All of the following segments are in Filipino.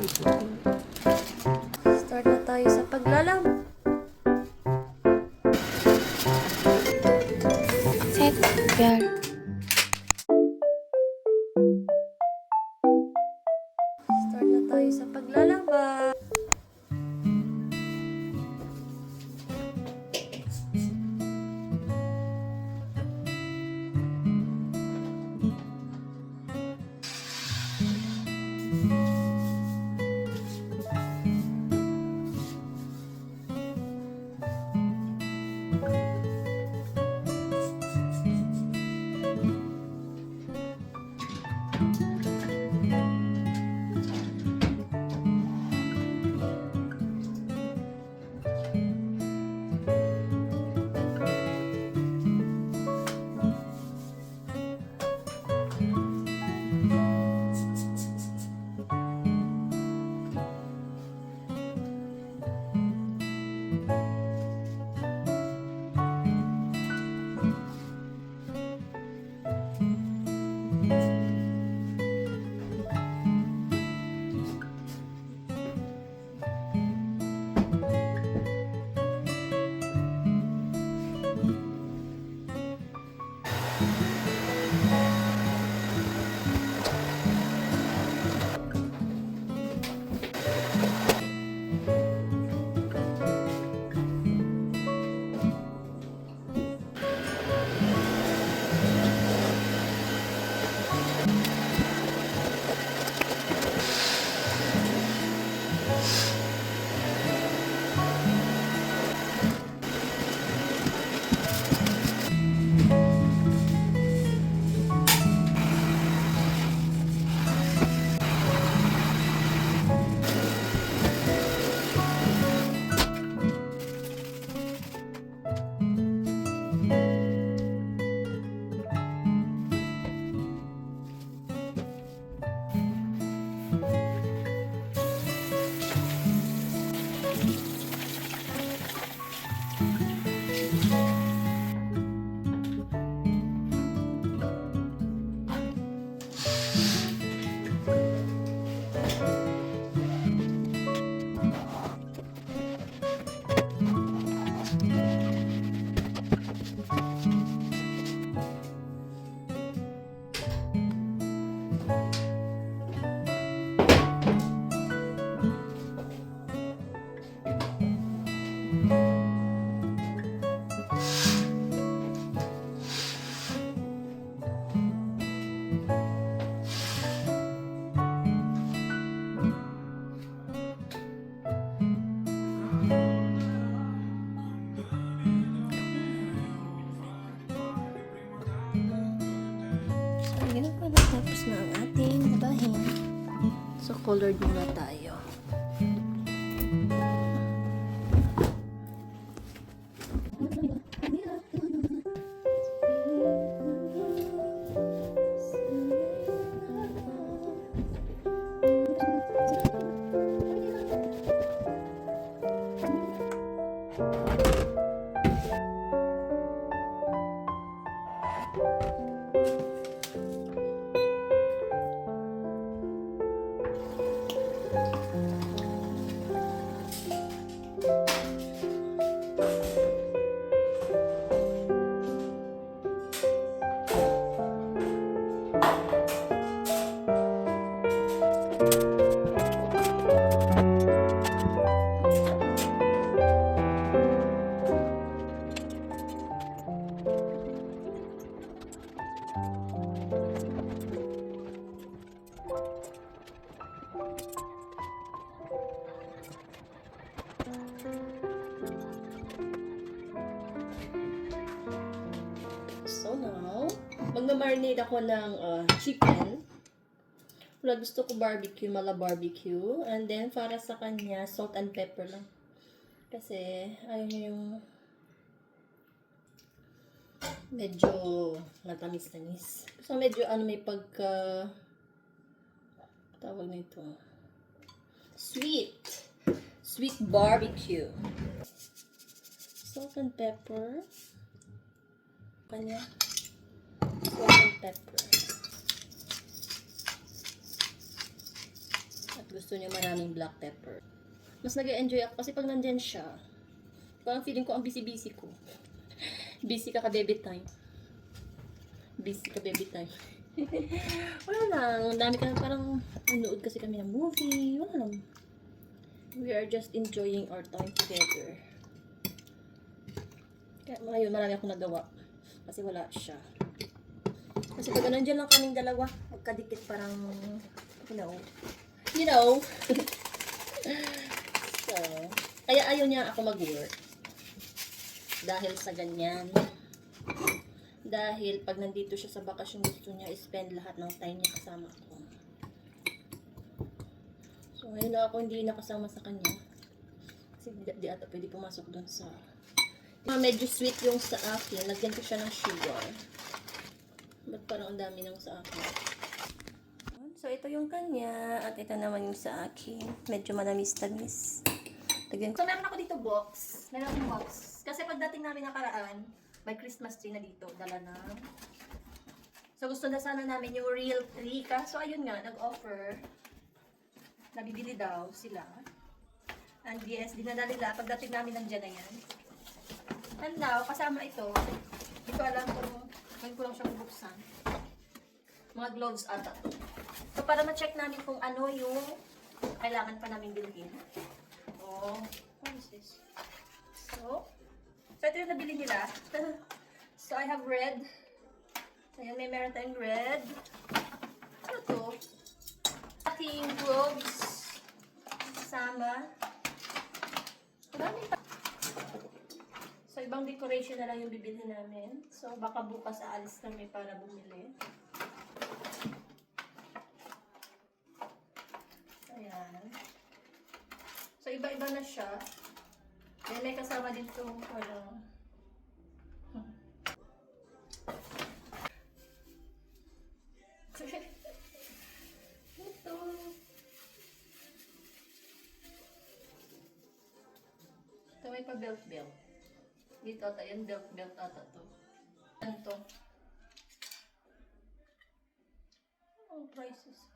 Start na tayo sa paglalaba. Set, girl. Start na tayo sa paglalaba. Ganun pa na tapos na ang ating labahin. So, colored muna tayo. So now, magmamarinate ako ng chicken. Wala, gusto ko barbecue, mala barbecue. And then, para sa kanya, salt and pepper lang. Kasi, ayun yung medyo matamis-tamis. So, medyo may pagka tawag nito. Sweet barbecue. Salt and pepper. Kanya. Salt and pepper. At Gusto niya maraming black pepper. Mas nag-enjoy ako kasi pag nandyan siya, parang feeling ko ang busy-busy ko. Busy ka baby time. Busy ka baby time. Wala lang. Ang dami ka parang nanood kasi kami ng movie. Wala lang. We are just enjoying our time together. Kaya ngayon marami akong nagawa. Kasi wala siya. Kasi pag nandiyan lang kaming dalawa, magkadikit parang, you know. So, kaya ayaw niya ako mag-work. Dahil sa ganyan. Dahil pag nandito siya sa bakasyon, gusto niya i-spend lahat ng time niya kasama ako. So, ngayon na ako hindi nakasama sa kanya. Kasi di ata pwede pumasok doon sa... Medyo sweet yung sa akin. Lagyan ko siya ng sugar. Ba't parang ang dami nang sa akin? So, ito yung kanya. At ito naman yung sa akin. Medyo manamis-tamis. So, meron ako dito box. Meron akong box. Kasi pagdating namin nakaraan, may Christmas tree na dito. Dala na. So, gusto na sana namin yung real tree. So, ayun nga, nag-offer. Nabibili daw sila. And yes, dinadala nila. Pagdating namin nandiyan na yan. And now, kasama ito. Hindi ko alam kung ngayon ko lang siya bubuksan. Mga gloves ata to. So, para ma-check namin kung ano yung kailangan pa namin bilhin. Oh, what is this? So ito yung nabili nila. So, I have red. Ayan, meron tayong red. Ano to? Ating gloves. Kasama. Marami pa. So, ibang decoration na lang yung bibilhin namin. So, baka bukas aalis kami para bumili. Ayan. So, iba-iba na siya. Then, may kasama dito, ano. Ito. Ito, may pa-belt-belt. Dito ata, yan belt-belt ata to. Ano to? Oh, prices.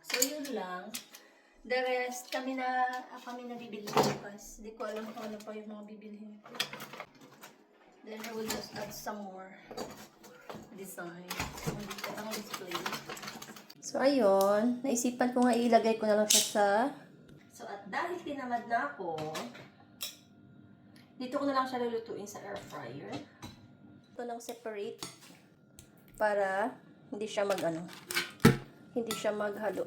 So, yun lang. The rest, kami nabibili bukas. Hindi ko alam kung ano pa yung mga bibilihin ko. Then, I will just add some more design. Dito ang display. So, ayun. Naisipan ko nga ilagay ko na lang siya sa... So, at dahil tinamad na ako, dito ko na lang siya lulutuin sa air fryer. Ito lang separate para hindi siya hindi siya maghalo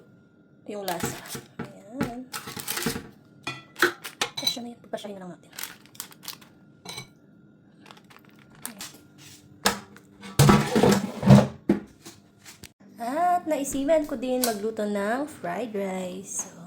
yung lasa. Ayan. Pagpasyahin na lang natin. At naisipan ko din magluto ng fried rice. So,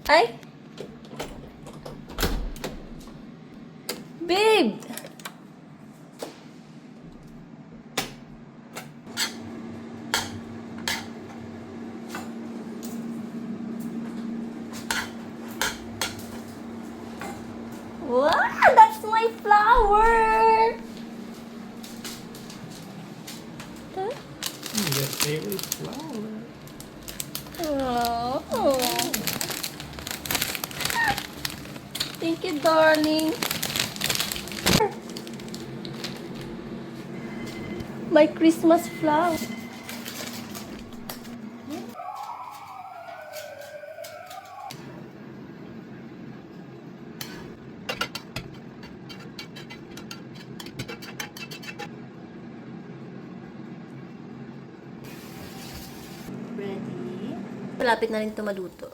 ay! Babe! Wow! That's my flower! Huh? Your favorite flower. Oh. Thank you, darling. My Christmas flower. Ready? Malapit na rin ito maluto.